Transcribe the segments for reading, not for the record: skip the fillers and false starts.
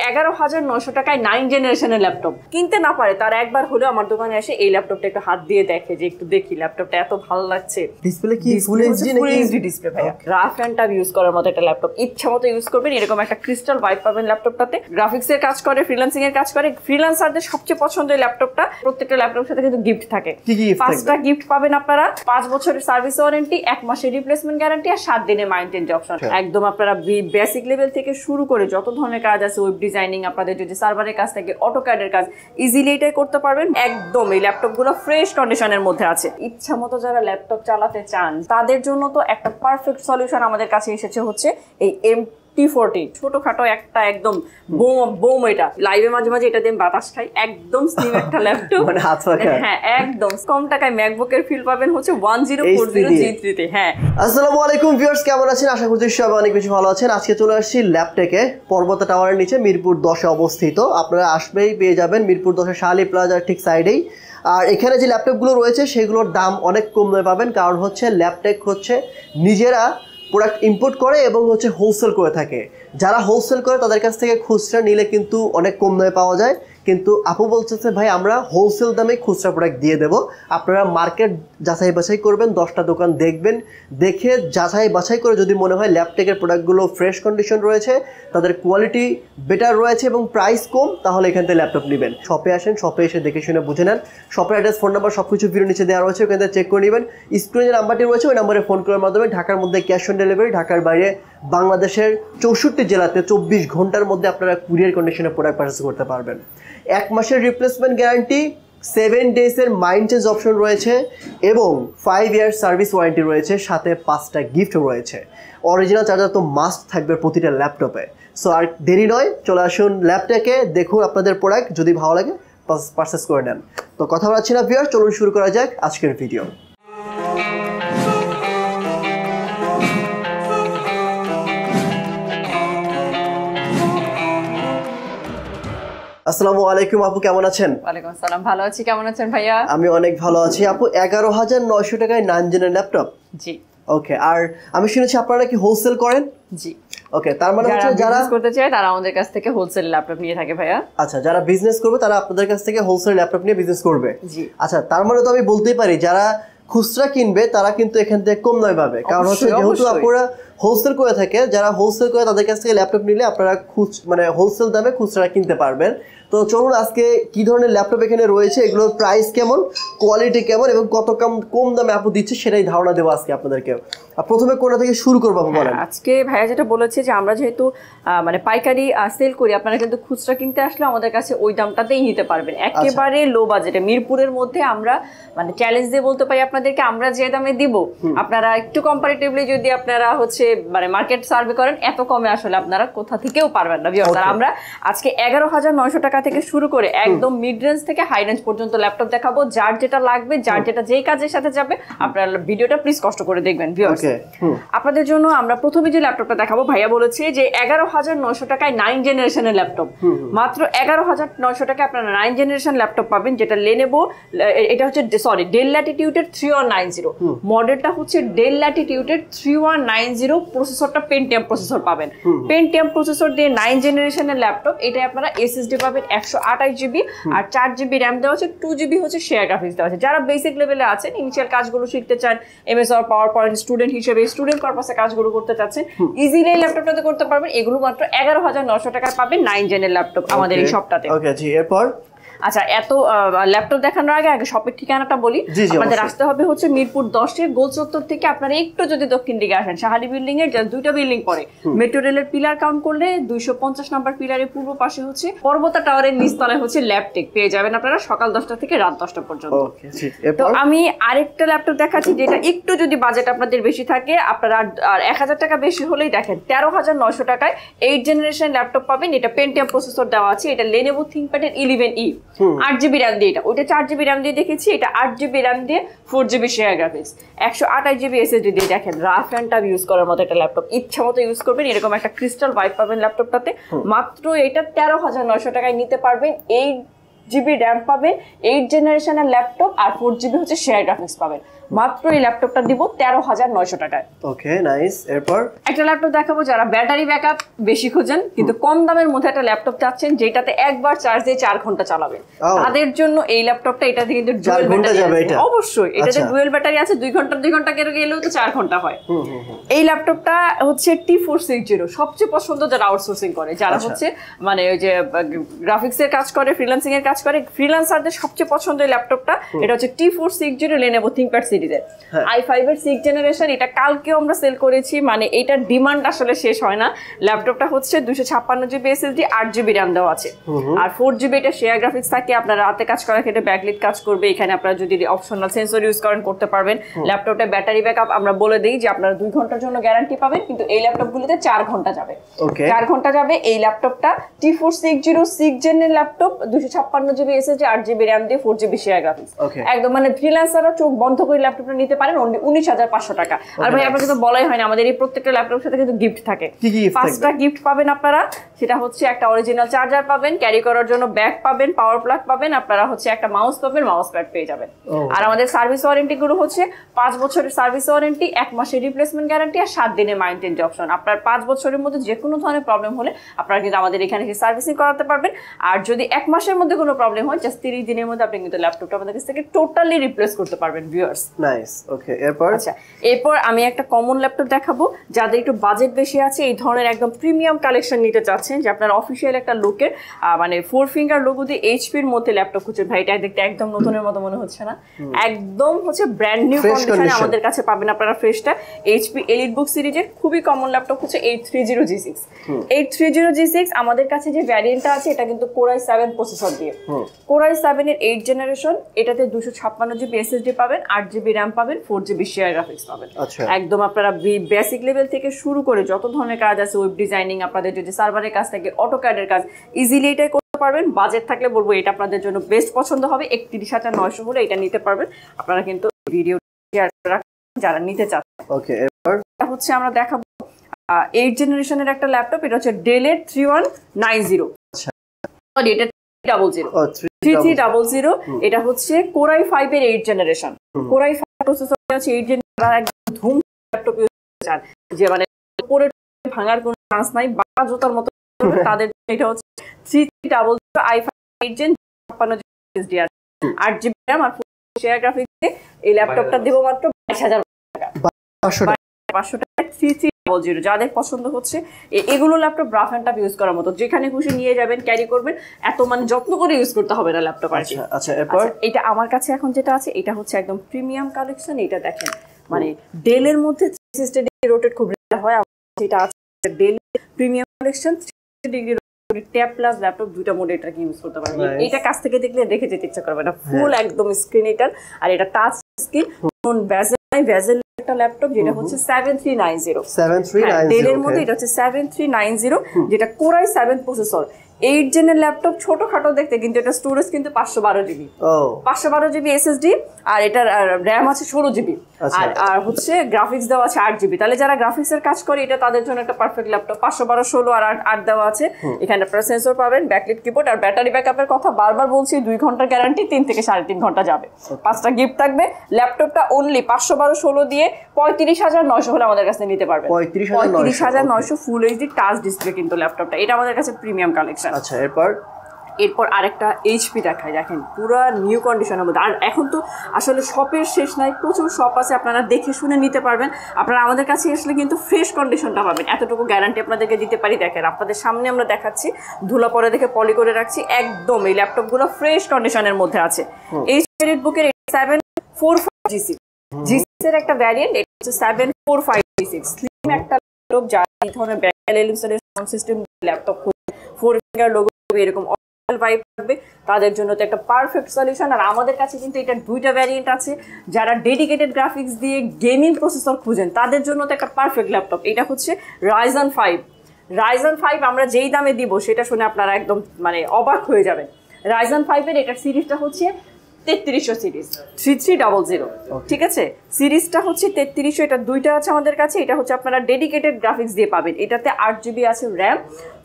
11,900 টাকায় 9 জেনারেশনের ল্যাপটপ কিনতে না পারে তার একবার হলেও আমার দোকানে এসে এই ল্যাপটপটা একটু হাত দিয়ে দেখে যে একটু দেখি ল্যাপটপটা এত ভালো লাগছে। ডিসপ্লে কি ফুল এইচডি নাকি? ফুল এইচডি ডিসপ্লে ভাইয়া, রাফ এন্ড টাফ ইউজ করার মতো একটা ল্যাপটপ, ইচ্ছা মতো ইউজ করবেন। এরকম একটা ক্রিস্টাল ভাইব পাবেন ল্যাপটপটাতে। গ্রাফিক্স এর কাজ করে, ফ্রিল্যান্সিং এর কাজ করে। ফ্রিল্যান্সারদের সবচেয়ে পছন্দের ল্যাপটপটা। প্রত্যেকটা ল্যাপটপের সাথে কিন্তু গিফট থাকে, 5টা গিফট পাবেন আপনারা। 5 বছরের সার্ভিস ওয়ারেন্টি, 1 মাসের রিপ্লেসমেন্ট গ্যারান্টি আর 7 দিনের মাইন্টেনেন্স অপশন। একদম আপনারা বেসিক লেভেল থেকে শুরু করে যত ধরনের কাজ আছে, ওয়েব ডিজাইনিং, আপনাদের যদি সার্ভারের কাজ থাকে, অটোক্যাডের কাজ, ইজিলি এটাই করতে পারবেন। একদম এই ল্যাপটপগুলো ফ্রেশ কন্ডিশনের মধ্যে আছে। ইচ্ছা মতো যারা ল্যাপটপ চালাতে চান তাদের জন্য তো একটা পারফেক্ট সলিউশন আমাদের কাছে এসেছে হচ্ছে এই MT40। ছোটখাটো একটা একদম বোম। এটা লাইভে মাঝে মাঝে এটা দিয়ে বাতাস খাই। একদম স্লিম একটা ল্যাপটপ, মানে হাত পাখা। হ্যাঁ একদম কম টাকায় ম্যাকবুকের ফিল পাবেন হচ্ছে 1040G3 তে। হ্যাঁ, আসসালামু আলাইকুম ভিউয়ার্স, কেমন আছেন? আশা করছি সবাই অনেক বেশি ভালো আছেন। আজকে চলে আসছি ল্যাপটেকে, পর্বত টাওয়ারের নিচে মিরপুর 10-এ অবস্থিত। আপনারা আসবেই পেয়ে যাবেন মিরপুর 10-এ শালি প্লাজার ঠিক সাইডেই। আর এখানে যে ল্যাপটপগুলো রয়েছে সেগুলোর দাম অনেক কম দামে পাবেন, কারণ হচ্ছে ল্যাপটেক হচ্ছে নিজেরা প্রোডাক্ট ইম্পোর্ট করে এবং হচ্ছে হোলসেল করে থাকে। যারা হোলসেল করে তাদের কাছ থেকে খুচরা নিলে কিন্তু অনেক কম দামে পাওয়া যায়, কিন্তু আপু বলতেছে ভাই আমরা হোলসেল দামে খুচরা প্রোডাক্ট দিয়ে দেবো। আপনারা মার্কেট যাচাই বাছাই করবেন, 10টা দোকান দেখবেন, দেখে যাচাই বাছাই করে যদি মনে হয় ল্যাপটেকের প্রোডাক্টগুলো ফ্রেশ কন্ডিশন রয়েছে, তাদের কোয়ালিটি বেটার রয়েছে এবং প্রাইস কম, তাহলে এখান থেকে ল্যাপটপ নেবেন। শপে আসেন, শপে এসে দেখে শুনে বুঝে নেন। শপের অ্যাড্রেস, ফোন নাম্বার সব কিছু ভিডিও নিচে দেওয়া রয়েছে, ওখান থেকে চেক করে নেবেন। স্ক্রিনে যে নাম্বারটি রয়েছে ওই নাম্বারে ফোন করার মাধ্যমে ঢাকার মধ্যে ক্যাশ অন ডেলিভারি, ঢাকার বাইরে বাংলাদেশের 64 জেলাতে 24 ঘন্টার মধ্যে আপনারা কুরিয়ার কন্ডিশনে প্রোডাক্ট পারচেস করতে পারবেন। 1 মাসের রিপ্লেসমেন্ট গ্যারান্টি, 7 ডেজের মাইন্ড চেঞ্জ অপশন রয়েছে এবং 5 ইয়ার সার্ভিস ওয়ারেন্টি রয়েছে, সাথে 5টা গিফট রয়েছে। অরিজিনাল চার্জার তো মাস্ট থাকবে প্রতিটা ল্যাপটপে। সো আর দেরি নয়, চলে আসুন ল্যাপটপে, দেখুন আপনাদের প্রোডাক্ট, যদি ভালো লাগে পারচেস করে নেন। তো কথা বলাচ্ছি না ভিউয়ার্স, চলুন শুরু করা যাক আজকের ভিডিও। আসসালামু আলাইকুম আপু, কেমন আছেন? ওয়ালাইকুম আসসালাম, ভালো আছি। কেমন আছেন ভাইয়া? আমি অনেক ভালো আছি আপু। 11,900 টাকায় 9 জেনের ল্যাপটপ? জি। ওকে, আর আমি শুনেছি আপনারা কি হোলসেল করেন? জি। ওকে, তার মানে হচ্ছে যারা বিজনেস করতে চায় তারা আমাদের কাছ থেকে হোলসেল ল্যাপটপ নিয়ে থাকে ভাইয়া। আচ্ছা, যারা বিজনেস করবে তারা আপনাদের কাছ থেকে হোলসেল ল্যাপটপ নিয়ে বিজনেস করবে? জি। আচ্ছা, তার মানে তো আমি বলতেই পারি যারা খুচরা কিনবে তারা কিন্তু এখান থেকে কম দামে পাবে, কারণ হচ্ছে যেহেতু আপনারা হোলসেল করে থাকে, যারা হোলসেল করে তাদের কাছ থেকে ল্যাপটপ নিলে আপনারা মানে হোলসেল দামে খুচরা কিনতে পারবেন। তো চলুন আজকে কি ধরনের ল্যাপটপ এখানে রয়েছে, এগুলোর প্রাইস কেমন, কোয়ালিটি কেমন এবং কত কম দামে আপু দিচ্ছে সেটাই ধারণা দেবো আজকে আপনাদেরকে। প্রথমে কোনটা থেকে শুরু করবো আপু বলেন? আজকে ভাইয়া যেটা বলেছে যে আমরা যেহেতু মানে পাইকারি সেল করি, আপনারা কিন্তু খুচরা কিনতে আসলে আমাদের কাছে ওই দামটাতেই নিতে পারবেন, একেবারে লো বাজেটে। মিরপুরের মধ্যে আমরা মানে চ্যালেঞ্জ দিয়ে বলতে পারি আপনাদেরকে, আমরা যে দামে দিব আপনারা একটু কম্পারেটিভলি যদি আপনারা হচ্ছে মানে মার্কেট সার্ভে করেন, এত কমে আসলে আপনারা কোথা থেকেও পারবেন না। আমরা আজকে 11,900 টাকা থেকে শুরু করে একদম মিড রেঞ্জ থেকে হাই রেঞ্জ পর্যন্ত ল্যাপটপ দেখাবো। যার যেটা লাগবে, যার যেটা যেই কাজের সাথে যাবে, আপনারা ভিডিওটা প্লিজ কষ্ট করে দেখবেন ভিউয়ার্স। আপনাদের জন্য আমরা প্রথমে যে ল্যাপটপটা দেখাবো, ভাইয়া বলেছে যে 11,900 টাকায় 9 জেনারেশনের ল্যাপটপ। মাত্র 11,900 টাকায় আপনারা 9 জেনারেশন ল্যাপটপ পাবেন, যেটা লেনোভো, এটা হচ্ছে ডেল ল্যাটিটিউডের 3190 মডেলটা হচ্ছে ডেল ল্যাটিটিউডের 3190। প্রসেসরটা পেন্টিয়াম প্রসেসর পাবেন, পেন্টিয়াম প্রসেসর দিয়ে 9 জেনারেশনের ল্যাপটপ। এটা আপনারা এসএসডি পাবেন 128GB আর 4GB র্যাম দেওয়া আছে, 2GB হচ্ছে শেয়ার গ্রাফিক্স দেওয়া আছে। যারা বেসিক লেভেলে আছেন, ইনিশিয়াল কাজগুলো শিখতে চান, MS Word, PowerPoint, student হিসেবে স্টুডেন্ট পারপাসে কাজগুলো করতে চাচ্ছেন, ইজিলি এই ল্যাপটপটাতে করতে পারবেন। এগুলো মাত্র 11,900 টাকায় পাবেন 9 জেনের ল্যাপটপ আমাদের এই শপটাতে। ওকে জি, এরপর আচ্ছা, এত ল্যাপটপ দেখানোর আগে শপের ঠিকানাটা বলি। আমাদের আসতে হবে হচ্ছে মিরপুর 10-এর গোল চত্বর থেকে আপনারা একটু যদি দক্ষিণ দিকে আসেন, শাহালি বিল্ডিং এর জাস্ট 2টা বিল্ডিং পরে মেট্রো রেলের পিলার কাউন্ট করলে 250 নম্বর পিলারের পূর্ব পাশে হচ্ছে পর্বতা টাওয়ারের নিচতলায় হচ্ছে ল্যাপটেক পেয়ে যাবেন আপনারা, সকাল 10টা থেকে রাত 10টা পর্যন্ত। তো আমি আরেকটা ল্যাপটপ দেখাচ্ছি যেটা একটু যদি বাজেট আপনাদের বেশি থাকে, আপনারা আর 1000 টাকা বেশি হলেই দেখেন 13,900 টাকায় 8 জেনারেশন ল্যাপটপ পাবেন। এটা পেন্টিয়াম প্রসেসর দেওয়া আছে, এটা Lenovo ThinkPad 11E, 8GB RAM দিয়ে। এটা ওইটা 4GB র্যাম দিয়ে দেখেছি, এটা 8GB র্যাম দিয়ে 4GB share graphics, 128GB SSD দিয়ে। দেখেন রাফ এন্ড টাফ ইউজ করার মতো একটা ল্যাপটপ, ইচ্ছা মতো ইউজ করবেন। এরকম একটা ক্রিস্টাল ভাইব পাবেন ল্যাপটপটাতে। মাত্র এটা 13,900 টাকায় নিতে পারবেন। এই জিবি র্যাম পাবেন, 8 জেনারেশনের ল্যাপটপ, আর 4 জিবি হচ্ছে শেয়ার গ্রাফিক্স পাবেন। মাত্র এই ল্যাপটপটা দিব 13,900 টাকায়। Okay nice. এরপর একটা ল্যাপটপ দেখাবো যারা ব্যাটারি ব্যাকআপ বেশি খোঁজেন কিন্তু কম দামের মধ্যে একটা ল্যাপটপ চাচ্ছেন যেটাতে একবার চার্জ দিয়ে 4 ঘন্টা চালাবে, তাদের জন্য এই ল্যাপটপটা। এটাতে কিন্তু ডুয়াল ব্যাটারি আছে, অবশ্যই এটাতে ডুয়াল ব্যাটারি আছে, 2 ঘন্টা গেলেও তো 4 ঘন্টা হয়। এই ল্যাপটপটা হচ্ছে T460, সবচেয়ে পছন্দ যারা আউটসোর্সিং করে, যারা হচ্ছে মানে ওই যে গ্রাফিক্স এর কাজ করে, ফ্রিল্যান্সিং এর কাজ করে, ফ্রিল্যান্সারদের সবচেয়ে পছন্দ এই ল্যাপটপটা। এটা হচ্ছে T460 Lenovo ThinkPad সিরিজের i5 এর 6 জেনারেশন। এটা কালকেও আমরা সেল করেছি, মানে এটার ডিমান্ড আসলে শেষ হয় না। ল্যাপটপটা হচ্ছে 256 জিবি SSD, 8 জিবি র্যাম দেওয়া আছে, আর 4 জিবি এটা শেয়ার গ্রাফিক্স থাকে। আপনারা রাতে কাজ করার ক্ষেত্রে ব্যাকলিট কাজ করবে, এখানে আপনারা যদি অপশনাল সেন্সর ইউজ করেন করতে পারবেন। ল্যাপটপটা ব্যাটারি ব্যাকআপ আমরা বলে দিই যে আপনারা 2 ঘন্টার জন্য গ্যারান্টি পাবেন, কিন্তু এই ল্যাপটপগুলোতে 4 ঘন্টা যাবে। 4 ঘন্টা যাবে এই ল্যাপটপটা। T460 6 জেনের laptop, 256 GB SSD, 8 GB RAM দিয়ে 4 জিবি শেয়ার গ্রাফিক্স, একদম মানে ফ্রিল্যান্সাররা চোখ বন্ধ করে ল্যাপটপটা নিতে পারেন অনলি 19,500 টাকা। আর ভাই আপনাকে তো বলাই হয় না, আমাদের এই প্রত্যেকটা ল্যাপটপের সাথে কিন্তু গিফট থাকে। 5টা গিফট পাবেন আপনারা। সেটা হচ্ছে একটা অরিজিনাল চার্জার পাবেন, ক্যারি করার জন্য ব্যাগ পাবেন, পাওয়ার প্লাগ পাবেন, আপনারা হচ্ছে একটা মাউস পাবেন, মাউস প্যাড পেয়ে যাবেন। আর আমাদের সার্ভিস ওয়ারেন্টি গুলো হচ্ছে 5 বছরের সার্ভিস ওয়ারেন্টি, 1 মাসের রিপ্লেসমেন্ট গ্যারান্টি, আর 7 দিনের মাইন্টেনেন্স অপশন। আপনার 5 বছরের মধ্যে যে কোনো ধরনের প্রবলেম হলে আপনারা কিন্তু আমাদের এখানে এসে সার্ভিসিং করাতে পারবেন। আর যদি 1 মাসের মধ্যে কোনো প্রবলেম হয়, জাস্ট 30 দিনের মধ্যে আপনি কিন্তু ল্যাপটপটা আমাদের কাছ থেকে টোটালি রিপ্লেস করতে পারবেন ভিউয়ার্স। নাইস। ওকে এরপর আচ্ছা, এরপর আমি একটা কমন ল্যাপটপ দেখাবো যাদের একটু বাজেট বেশি আছে, এই ধরনের একদম প্রিমিয়াম কালেকশন নিতে চাচ্ছেন, যে আপনার অফিসিয়াল একটা লুকের মানে 4 ফিঙ্গার লোগো দিয়ে এইচপির মধ্যে ল্যাপটপ খুঁজছেন। ভাই এটা দেখতে একদম নতুনের মতো মনে হচ্ছে না, একদম হচ্ছে ব্র্যান্ড নিউ কন্ডিশনে আমাদের কাছে পাবেন আপনারা ফ্রেশটা। এইচপি এলিটবুক সিরিজের খুবই কমন ল্যাপটপ হচ্ছে 830G6। 830G6 আমাদের কাছে যে ভ্যারিয়েন্টটা আছে এটা কিন্তু Core i7 প্রসেসর দিয়ে, Core i7 এর 8 জেনারেশন। এটাতে 256 জিবি SSD পাবেন, 8 জিবি র্যাম পাবেন, 4 জিবি শেয়ার গ্রাফিক্স পাবেন। একদম আপনারা বেসিক লেভেল থেকে শুরু করে যত ধরনের কাজ আছে, ওয়েব ডিজাইনিং, আপনাদের যদি সার্ভারের কাজ থাকে, অটোক্যাডের কাজ, ইজিলি এটাই করতে পারবেন। বাজেট থাকলে বলবো এটা আপনাদের জন্য বেস্ট পছন্দ হবে। 31,900 হলে এটা নিতে পারবেন। আপনারা কিন্তু ভিডিও শেয়ার রাখুন যারা নিতে চাচ্ছেন। ওকে এরপর এটা হচ্ছে আমরা দেখাবো 8 জেনারেশনের একটা ল্যাপটপ। এটা হচ্ছে Dell 3190। আচ্ছা, এটা 3300। এটা হচ্ছে Core i5 এর 8 জেনারেশন। Core i5 প্রসেসর আছে, 8 জেনারেশন, একদম ধুম ল্যাপটপ ইউজ চান যে মানে পরে ভাঙার কোনো চান্স নাই, বা জোতার মতো তাদের। এটা হচ্ছে 3300 i5 8 জেন, 56 জিবি SSD আছে, 8 জিবি RAM আর শেয়ার গ্রাফিক্স দিয়ে এই ল্যাপটপটা দেব মাত্র 22,000 টাকা। 500 টাকা 3300। যাদের পছন্দ হচ্ছে এগুলো laptop rough and tough use করার মতো, যেখানে খুশি নিয়ে যাবেন, ক্যারি করবেন, এত মানে যত্ন করে ইউজ করতে হবে না ল্যাপটপ। আচ্ছা এরপর এটা আমার কাছে এখন যেটা আছে এটা হচ্ছে একদম প্রিমিয়াম কালেকশন। এটা দেখেন মানে ডেলের মধ্যে রোটেট খুব রেয়ার হয়, এটা আছে Dell premium collection 360 degree tab plus laptop, দুইটা মোডে এটাকে ইউজ করতে পারবেন। এটা কাছ থেকে দেখলে দেখে যেতে ইচ্ছা করবে না, ফুল একদম স্ক্রিন এটার। আর এটা টাচ স্ক্রিন, ভেজেল একটা ল্যাপটপ, যেটা হচ্ছে 7390 ডেলের মধ্যে। এটা হচ্ছে 7390, যেটা Core i7 প্রসেসর, 8 জেনের ল্যাপটপ, ছোটখাটো দেখতে, কিন্তু এটা স্টোরেজ কিন্তু 512 জিবি, 512 জিবি SSD, আর এটার র্যাম আছে 16 জিবি, আর হচ্ছে গ্রাফিক্স দেওয়া আছে 8 জিবি। তাহলে যারা গ্রাফিক্সের কাজ করে এটা তাদের জন্য একটা পারফেক্ট ল্যাপটপ। 512 16 আর 8 দেওয়া আছে। এখানে আপনারা সেন্সর পাবেন, ব্যাকলিট কিবোর্ড, আর ব্যাটারি ব্যাকআপের কথা বারবার বলছি, 2 ঘন্টার গ্যারান্টি, 3 থেকে 3.5 ঘন্টা যাবে। 5টা গিফট থাকবে। ল্যাপটপটা অনলি 512 16 দিয়ে 35,900 হলে আমাদের কাছে নিতে পারবেন। 35,900 ফুল এইচডি টাচ ডিসপ্লে কিন্তু ল্যাপটপটা, এটা আমাদের কাছে প্রিমিয়াম কালেকশন। আচ্ছা এরপর আরেকটা এইচপি দেখায়, দেখেন পুরো নিউ কন্ডিশনের মধ্যে। আর এখন তো আসলে শপের শেষ নাই, প্রচুর শপ আছে, আপনারা দেখে শুনে নিতে পারবেন। আপনারা আমাদের কাছে আসলে কিন্তু ফ্রেশ কন্ডিশনটা পাবেন, এতটুকু গ্যারান্টি আপনাদেরকে দিতে পারি। দেখেন আপনাদের সামনে আমরা দেখাচ্ছি, ধুলা পরে দেখে পলি করে রাখছি, একদম এই ল্যাপটপগুলো ফ্রেশ কন্ডিশনের মধ্যে আছে। এইচপি এলিটবুকের 745G6 এর একটা ভ্যারিয়েন্ট, এটা হচ্ছে 745G6 স্লিম একটা ল্যাপটপ, যারা এই ধরনের ব্যাকেল এলিপসের sound system laptop 4 finger logo এরকম ভাইব থাকবে, তাদের জন্য তো একটা পারফেক্ট সলিউশন। আর আমাদের কাছে কিন্তু এটা 2টা ভ্যারিয়েন্ট আছে, যারা ডেডিকেটেড গ্রাফিক্স দিয়ে গেমিং প্রসেসর খুঁজেন তাদের জন্য তো একটা পারফেক্ট ল্যাপটপ। এটা হচ্ছে Ryzen 5 আমরা যেই দামে দিব সেটা শুনে আপনারা একদম মানে অবাক হয়ে যাবেন। Ryzen 5 এর এটার সিরিজটা হচ্ছে 3300 সিরিজ 3300, ঠিক আছে? সিরিজটা হচ্ছে 3300, এটা দুইটা আছে আমাদের কাছে। এটা হচ্ছে আপনারা ডেডিকেটেড গ্রাফিক্স দিয়ে পাবেন। এটাতে 8GB আছে র্যাম,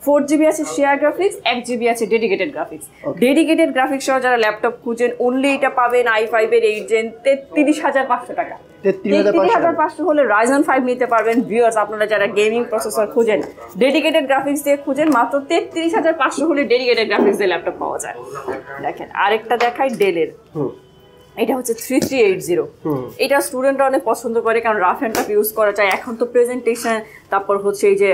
4GB আছে শেয়ার গ্রাফিক্স, 1GB আছে ডেডিকেটেড গ্রাফিক্স। ডেডিকেটেড গ্রাফিক্স সহ যারা ল্যাপটপ খুঁজেন অনলি এটা পাবেন i5 এর 8 জেন 33,500 টাকা। 33,500 হলে Ryzen 5 নিতে পারবেন। ভিউয়ার্স, আপনারা যারা গেমিং প্রসেসর খুঁজেন, ডেডিকেটেড গ্রাফিক্স দিয়ে খুঁজেন, মাত্র 33,500 হলে ডেডিকেটেড গ্রাফিক্স দিয়ে ল্যাপটপ পাওয়া যায়। দেখেন আরেকটা দেখাই ডেলের, এটা হচ্ছে 3380। এটা স্টুডেন্টরা অনেক পছন্দ করে, কারণ রাফ অ্যান্ড টাফ ইউজ করা যায়। এখন তো প্রেজেন্টেশন, তারপর হচ্ছে এই যে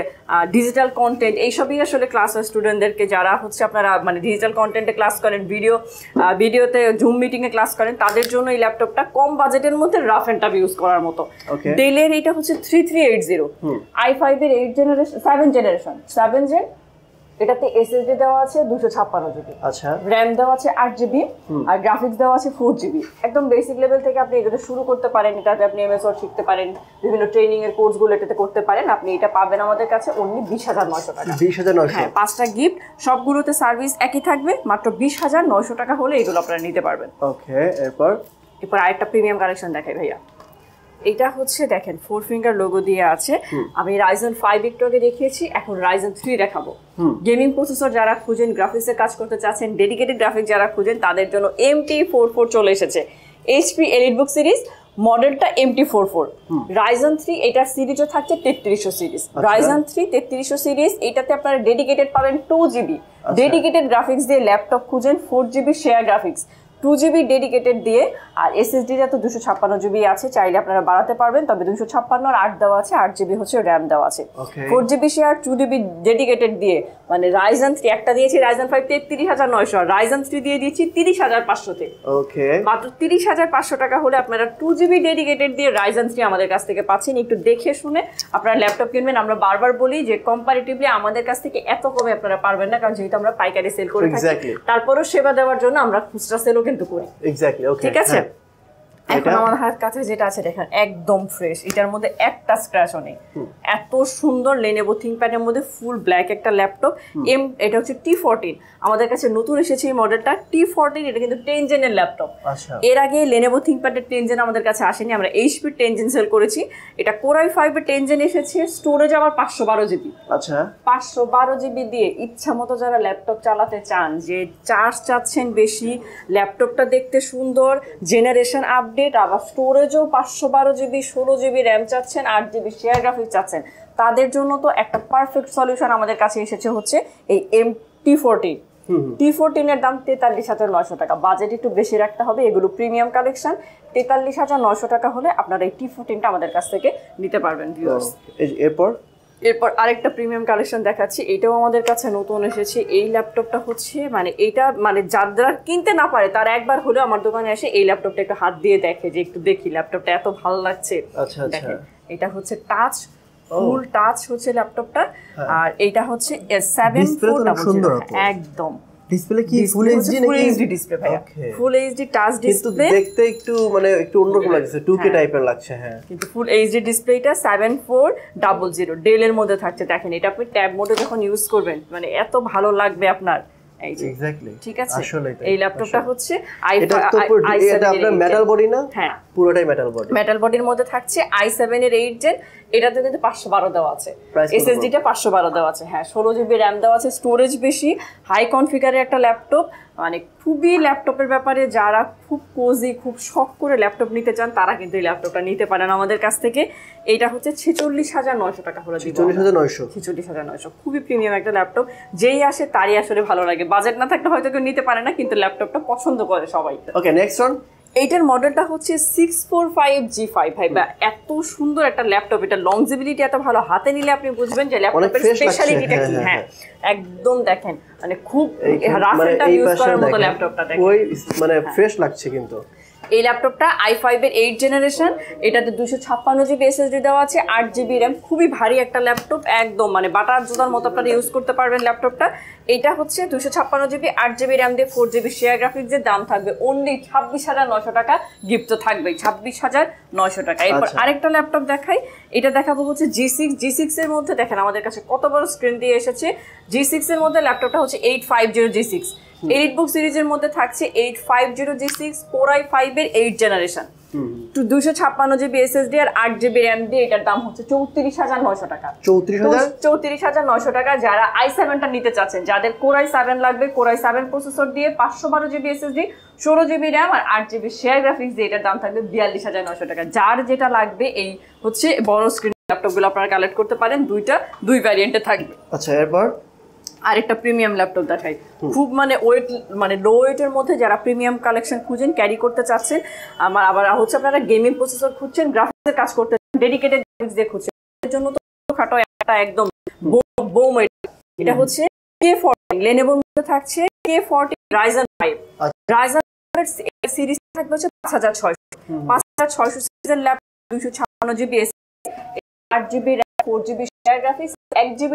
ডিজিটাল কন্টেন্ট, এইসবই আসলে ক্লাস হয় স্টুডেন্টদেরকে। যারা হচ্ছে আপনারা মানে ডিজিটাল কন্টেন্টে ক্লাস করেন, ভিডিওতে জুম মিটিংয়ে ক্লাস করেন, তাদের জন্য এই ল্যাপটপটা কম বাজেটের মধ্যে রাফ অ্যান্ড টাফ ইউজ করার মতো। ডেলের এটা হচ্ছে 3380, i5 এর 7 জেনারেশন। এটাতে SSD দেওয়া আছে 256GB, আচ্ছা, র্যাম দেওয়া আছে 8GB, আর গ্রাফিক্স দেওয়া আছে 4GB। একদম বেসিক লেভেল থেকে আপনি এটাতে শুরু করতে পারেন। এটাতে আপনি MS Word শিখতে পারেন, বিভিন্ন ট্রেনিং এর কোর্সগুলো এটাতে করতে পারেন। আপনি এটা পাবেন আমাদের কাছে অনলি 20,900 টাকা। 20,900, হ্যাঁ, 5টা গিফট, সবগুলোতে সার্ভিস একই থাকবে। মাত্র 20,900 টাকা হলে এগুলো আপনারা নিতে পারবেন। ওকে, এরপর আরেকটা প্রিমিয়াম কালেকশন দেখাই ভাইয়া। এটা হচ্ছে দেখেন 4 ফিঙ্গার লোগো দিয়ে আছে। আমি Ryzen 5 একটু আগে দেখিয়েছি, এখন Ryzen 3 দেখাবো। গেমিং প্রসেসর যারা খুঁজেন, গ্রাফিক্সের কাজ করতে চাচ্ছেন, ডেডিকেটেড গ্রাফিক্স যারা খুঁজেন, তাদের জন্য MT44 চলে এসেছে। HP EliteBook সিরিজ, মডেলটা MT44। Ryzen 3 এটার সিরিজও থাকছে 3300 সিরিজ। Ryzen 3 3300 সিরিজ, এটাতে আপনারা ডেডিকেটেড পাবেন 2GB। ডেডিকেটেড গ্রাফিক্স দিয়ে ল্যাপটপ খুঁজেন, 4GB share graphics, 2GB dedicated দিয়ে, আর SSD-টা তো 256GB আছে, চাইলে আপনারা বাড়াতে পারবেন। তবে 256 আর 8 দেওয়া আছে, 8GB হচ্ছে র্যাম দেওয়া আছে। 4GB শেয়ার, 2GB ডেডিকেটেড দিয়ে, মানে Ryzen 3 একটা দিয়েছি Ryzen 5 33,900, Ryzen 3 দিয়ে দিয়েছি 30,500-তে। ওকে, মাত্র 30,500 টাকা হলে আপনারা 2GB ডেডিকেটেড দিয়ে Ryzen 3 আমাদের কাছ থেকে পাচ্ছেন। একটু দেখে শুনে আপনারা ল্যাপটপ কিনবেন। আমরা বারবার বলি যে কম্পারেটিভলি আমাদের কাছ থেকে এত কমে আপনারা পারবেন না, কারণ যেহেতু আমরা পাইকারি সেল করে থাকি, তারপরও সেবা দেওয়ার জন্য আমরা খুচরা সেলও কিন্তু করি। এক্স্যাক্টলি, ওকে, ঠিক আছে। এখন আমার কাছে যেটা আছে দেখেন একদম ফ্রেশ, এটার মধ্যে একটা স্ক্র্যাচও নেই। এত সুন্দর Lenovo ThinkPad এর মধ্যে ফুল ব্ল্যাক একটা ল্যাপটপ। এটা হচ্ছে T14, আমাদের কাছে নতুন এসেছে এই মডেলটা T14। এটা কিন্তু 10 জেনের ল্যাপটপ। এর আগে Lenovo ThinkPad এর 10 জেন আমাদের কাছে আসেনি, আমরা HP 10 জেন সেল করেছি। এটা Core i5 এর 10 জেন এসেছে, স্টোরেজ আবার 512GB। আচ্ছা, 512GB দিয়ে ইচ্ছা মতো যারা ল্যাপটপ চালাতে চান, যে চার্জ চাচ্ছেন বেশি, ল্যাপটপটা দেখতে সুন্দর, জেনারেশন আপডেট, আবার স্টোরেজও 512GB, 16GB র্যাম চাচ্ছেন, 8GB শেয়ার গ্রাফিক্স চাচ্ছেন, তাদের জন্য তো একটা পারফেক্ট সলিউশন আমাদের কাছে এসেছে হচ্ছে এই T14। T14 এর দাম 43,900 টাকা। বাজেট একটু বেশি রাখতে হবে, এগুলো প্রিমিয়াম কালেকশন। 43,900 টাকা হলে আপনারা এই T14টা আমাদের কাছ থেকে নিতে পারবেন ভিউয়ার্স। এরপর আরেকটা প্রিমিয়াম কালেকশন দেখাচ্ছি, এটাও আমাদের কাছে নতুন এসেছে। এই ল্যাপটপটা হচ্ছে মানে এটা মানে যারা কিনতে না পারে তারা একবার হলেও আমার দোকানে এসে এই ল্যাপটপটা একটু হাত দিয়ে দেখে, যে একটু দেখি ল্যাপটপটা এত ভালো লাগছে। দেখেন এটা হচ্ছে টাচ, ফুল টাচ হচ্ছে ল্যাপটপটা, আর এইটা হচ্ছে 7400, একদম ডিসপ্লে কি ফুল এইচডি নাকি? ফুল এইচডি ডিসপ্লে ভাইয়া, ফুল এইচডি টাচ ডিসপ্লে। দেখতে একটু মানে একটু অন্যরকম লাগছে, 2K টাইপের লাগছে। হ্যাঁ, কিন্তু ফুল এইচডি ডিসপ্লেটা 7400 ডেলের মধ্যে থাকছে। দেখেন এটা আপনি ট্যাব মোডে যখন ইউজ করবেন মানে এত ভালো লাগবে আপনার। এক্স্যাক্টলি, ঠিক আছে। এই ল্যাপটপটা হচ্ছে এটা আপনার মেটাল বডি না? হ্যাঁ, পুরোটাই মেটাল বডি। মেটাল বডির মধ্যে থাকছে i7 এর 8 জেন। এটাতে কিন্তু 512 দেওয়া আছে, SSD-টা 512 দেওয়া আছে। হ্যাঁ, 16GB র্যাম দেওয়া আছে, স্টোরেজ বেশি, হাই কনফিগারের একটা ল্যাপটপ। মানে খুবই ল্যাপটপের ব্যাপারে যারা খুব কোজি, খুব শখ করে ল্যাপটপ নিতে চান, তারা কিন্তু এই ল্যাপটপটা নিতে পারেন আমাদের কাছ থেকে। এইটা হচ্ছে 46,900 টাকা হলে দিব। 46,900 খুবই প্রিমিয়াম একটা ল্যাপটপ। যেই আসে তারই আসলে ভালো লাগে। বাজেট না থাকলে হয়তো কেউ নিতে পারে না, কিন্তু ল্যাপটপটা পছন্দ করে সবাই। ওকে, নেক্সট ওয়ান। এইটার মডেলটা হচ্ছে 645G5 ভাই। বা এত সুন্দর একটা ল্যাপটপ, এটা লংজিবিলিটি এত ভালো, হাতে নিলে আপনি বুঝবেন যে ল্যাপটপের স্পেশালিটিটা কি। হ্যাঁ, একদম দেখেন মানে খুব রাফ এন্ড টাফ ইউজ করার মতো ল্যাপটপটা দেখেন, ওই মানে ফ্রেশ লাগছে। কিন্তু এই ল্যাপটপটা i5 এর 8 জেনারেশন, এটাতে 256GB SSD দেওয়া আছে, 8GB র্যাম। খুবই ভারী একটা ল্যাপটপ, একদম মানে বাটার জোতার মতো আপনারা ইউজ করতে পারবেন ল্যাপটপটা। এটা হচ্ছে 256GB 8GB র্যাম দিয়ে 4GB শেয়ার গ্রাফিক্সের দাম থাকবে অনলি 26,900 টাকা। গিফট তো থাকবেই 26,900 টাকা। এরপর আরেকটা ল্যাপটপ দেখাই, এটা দেখাবো হচ্ছে G6 এর মধ্যে। দেখেন আমাদের কাছে কত বড় স্ক্রিন দিয়ে এসেছে। G6 এর মধ্যে ল্যাপটপটা হচ্ছে 850G6। এলিটবুক সিরিজের মধ্যে থাকছে 850G6 Core i5 এর 8 জেনারেশন, 256GB SSD আর 8GB RAM দিয়ে। এটার দাম হচ্ছে 34,900 টাকা। 34,900 টাকা। যারা i7 টা নিতে চাচ্ছেন, যাদের Core i7 লাগবে, Core i7 প্রসেসর দিয়ে 512GB SSD, 16GB RAM আর 8GB শেয়ার গ্রাফিক্স দিয়ে, এটার দাম থাকবে 42,900 টাকা। যার যেটা লাগবে এই হচ্ছে বড় স্ক্রিন ল্যাপটপগুলো আপনারা কালেক্ট করতে পারেন, দুই ভ্যারিয়েন্টে থাকবে। আচ্ছা, এরপর আরেকটা প্রিমিয়াম ল্যাপটপ দেখাই, খুব লো ওয়েটের মধ্যে যারা প্রিমিয়াম কালেকশন খুঁজেন, ক্যারি করতে চাচ্ছেন, আবার হচ্ছে আপনারা গেমিং প্রসেসর খুঁজছেন, গ্রাফিক্সের কাজ করতে ডেডিকেটেড গ্রাফিক্স দিয়ে খুঁজছেন, এর জন্য তো খাটো একটা একদম বোম। এটা হচ্ছে K40 Lenovoর মধ্যে থাকছে K40 Ryzen 5। Ryzen 5 এর সিরিজ থাকবে হচ্ছে 5600 সিরিজের laptop, 256GB SSD, 8GB RAM, 4GB share graphics, 1GB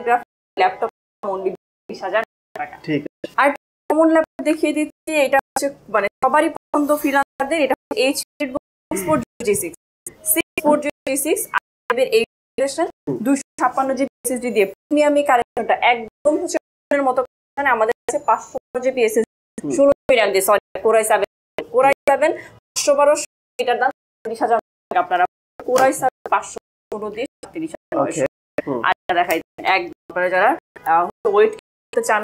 graphics laptop only 20,000 টাকা। ঠিক আছে। আর কমন ল্যাপটপ দেখিয়ে দিচ্ছি, এটা হচ্ছে মানে সবারই পছন্দ ফ্রিল্যান্সারদের, এটা হচ্ছে HP EliteBook 64G6 এর 8 জেনারেশন, 256GB SSD দিয়ে প্রিমিয়াম এই কালেকশনটা একদম হচ্ছে এর মতো। আমাদের কাছে 512GB SSD, 16GB RAM দিয়ে, সরি Core i7 512, এটার দাম 30,000 টাকা। আপনারা Core i7 516 দিয়ে 30,900। আর দেখাই একদম আপনারা যারা ওয়েট করতে চান,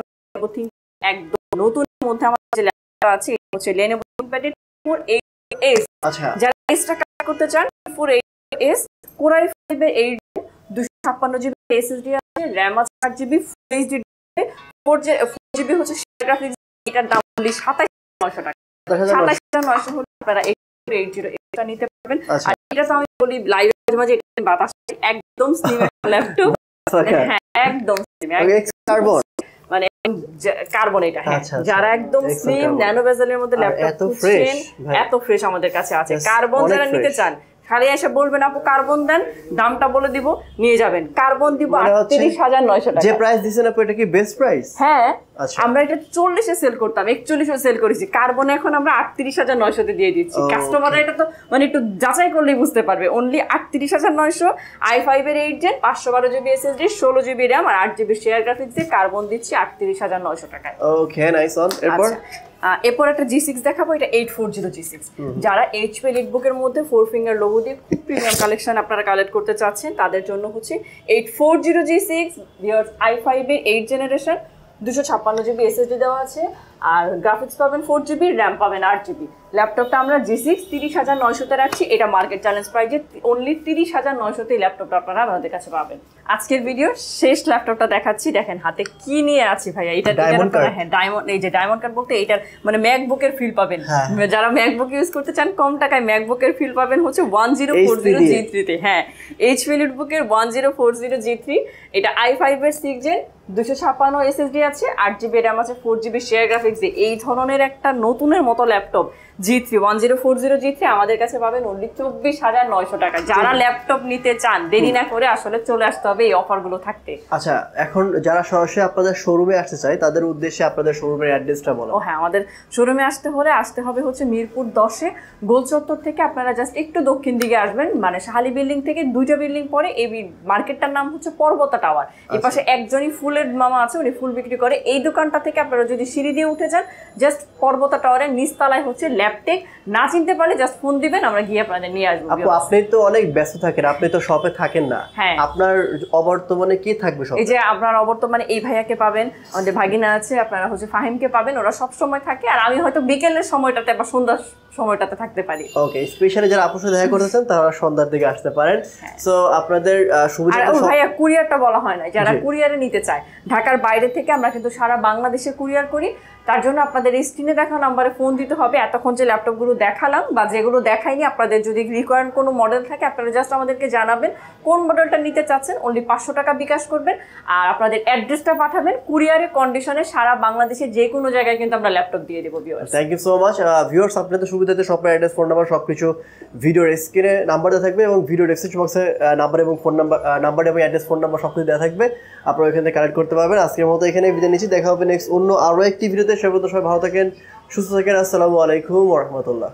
একদম নতুন মধ্যে আমাদের যে ল্যাপটপ আছে, এটা হচ্ছে Lenovo ThinkPad 480S। আচ্ছা, যারা এসটা কাজ করতে চান, 480S Core i5 এর 8 256GB SSD আছে, RAM আছে 8GB, Full HD 4GB হচ্ছে শেয়ার গ্রাফিক্স। এটার দাম 27,900 টাকা। 27,900 হলে আপনারা 880 এটা নিতে পারবেন। আর এটা তো আমি বলি লাইভে মাঝে বাতাস, একদম স্লিম একটা ল্যাপটপ। হ্যাঁ, একদম স্লিম, কার্বন মানে কার্বন। এটা হ্যাঁ, যারা একদম স্লিম ন্যানো বেজেলের মধ্যে ল্যাপটপ খুঁজছেন, এত ফ্রেশ আমাদের কাছে আছে। কার্বন যারা নিতে চান, খালি এসে বলবেন আপু কার্বন দেন, দামটা বলে দিব, নিয়ে যাবেন। কার্বন দিব 38,900 টাকা। যে প্রাইস দিছেন আপু, এটা কি বেস্ট প্রাইস? হ্যাঁ, আমরা এটা 40 এ সেল করতাম, 41 এ সেল করেছি। কার্বন এখন আমরা 38,900 তে দিয়ে দিচ্ছি। কাস্টমাররা এটা তো মানে একটু যাচাই করলেই বুঝতে পারবে। অনলি 38,900 i5 এর 8 gen, 512GB SSD, 16GB RAM আর 8GB শেয়ার গ্রাফিক্স দিয়ে কার্বন দিচ্ছি 38,900 টাকায়। Okay, nice one. এরপর একটা G6 দেখাবো, এটা 840G6। যারা HP EliteBook এর মধ্যে 4 ফিঙ্গার লোগো দিয়ে খুব প্রিমিয়াম কালেকশন আপনারা কালেক্ট করতে চাচ্ছেন, তাদের জন্য হচ্ছে 840G6 i5 এর 8 জেনারেশন, 256GB SSD দেওয়া আছে, আর গ্রাফিক্স পাবেন 4GB, RAM পাবেন 8GB। ল্যাপটপটা আমরা G6 30,900 তে রাখছি। এটা মার্কেট চ্যালেঞ্জ প্রাইজে অনলি 30,900 তে ল্যাপটপটা আপনারা আমাদের কাছে পাবেন। আজকের ভিডিও শেষ ল্যাপটপটা দেখাচ্ছি, দেখেন হাতে কি নিয়ে আছি ভাইয়া। এটা হ্যাঁ ডায়মন্ড, এই যে ডায়মন্ড কার্ড বলতে এইটার মানে ম্যাকবুকের ফিল পাবেন। যারা ম্যাকবুক ইউজ করতে চান কম টাকায়, ম্যাকবুকের ফিল পাবেন হচ্ছে 1040G3 তে। হ্যাঁ, HP EliteBook এর 1040G3। এটা i5 এর 6 জেন, 256 SSD আছে, 8GB RAM আছে, 4GB শেয়ার গ্রাফিক্স দিয়ে। এই ধরনের একটা নতুনের মতো ল্যাপটপ G3 1040G3 আমাদের কাছে পাবেন অনলি 24,900 টাকা। যারা ল্যাপটপ নিতে চান, দেরি না করে আসলে চলে আসতে হবে এই অফারগুলো থাকতে। আচ্ছা, এখন যারা সরাসরি আপনাদের শোরুমে আসতে চায়, তাদের উদ্দেশ্যে আপনাদের শোরুমের অ্যাড্রেসটা বলো। ও হ্যাঁ, আমাদের শোরুমে আসতে হবে হচ্ছে মিরপুর 10-এ গোল চত্বর থেকে আপনারা জাস্ট একটু দক্ষিণ দিকে আসবেন, মানে শাহালি বিল্ডিং থেকে 2টা বিল্ডিং পরে এই মার্কেটটার নাম হচ্ছে পর্বতা টাওয়ার। এই পাশে একজনই ফুলের মামা আছে, উনি ফুল বিক্রি করে। এই দোকানটা থেকে আপনারা যদি সিঁড়ি দিয়ে উঠে যান, জাস্ট পর্বতা টাওয়ারের নিচতলায় হচ্ছে ল্যাপটেক। না চিনতে পারলে জাস্ট ফোন দিবেন, আমরা গিয়ে আপনাদের নিয়ে আসবো। আপু, আপনি তো অনেক ব্যস্ত থাকেন, আপনি তো শপে থাকেন না। আপনার অবর্তমানে কি থাকবে শপে? এই যে আপনার অবর্তমানে এই ভাইয়াকে পাবেন, আমাদের ভাগিনা আছে, আপনারা হচ্ছে ফাহিমকে পাবেন, ওরা সব সময় থাকে। আর আমি হয়তো বিকেলের সময়টাতে বা সন্ধ্যার সময়টাতে থাকতে পারি। ওকে, স্পেশালি যারা আপুর সাথে দেখা করতেছেন তারা সন্ধ্যার দিকে আসতে পারেন। সো আপনাদের সুবিধা। আর ভাইয়া কুরিয়ারটা বলা হয় না, যারা কুরিয়ারে নিতে চায় ঢাকার বাইরে থেকে, আমরা কিন্তু সারা বাংলাদেশে কুরিয়ার করি। তার জন্য আপনাদের স্ক্রিনে দেখা নাম্বারে ফোন দিতে হবে। এতক্ষণ যে ল্যাপটপগুলো দেখালাম বা যেগুলো দেখাইনি, আপনাদের যদি রিকোয়ার্ড কোনো মডেল থাকে, আপনারা জাস্ট আমাদেরকে জানাবেন কোন মডেলটা নিতে চাচ্ছেন। অনলি 500 টাকা বিকাশ করবেন আর আপনাদের অ্যাড্রেসটা পাঠাবেন। কুরিয়ারের কন্ডিশনে সারা বাংলাদেশে যে কোনো জায়গায় কিন্তু আমরা ল্যাপটপ দিয়ে দেবো viewers. Thank you so much viewers. আপনাদের সুবিধাতে শপের অ্যাড্রেস, ফোন নাম্বার সবকিছু ভিডিওর স্ক্রিনে নাম্বার দেওয়া থাকবে এবং ভিডিও ডেসক্রিপশন বক্সে নাম্বার এবং ফোন নাম্বার এবং অ্যাড্রেস, ফোন নাম্বার সবকিছু দেওয়া থাকবে, আপনারা এখান থেকে কালেক্ট করতে পারবেন। আজকের মতো এখানে বিদায় নিচ্ছি, দেখা হবে নেক্সট অন্য আরও একটি ভিডিওতে। সবাই ভালো থাকেন, সুস্থ থাকেন। আসসালামু আলাইকুম ওয়া রাহমাতুল্লাহ।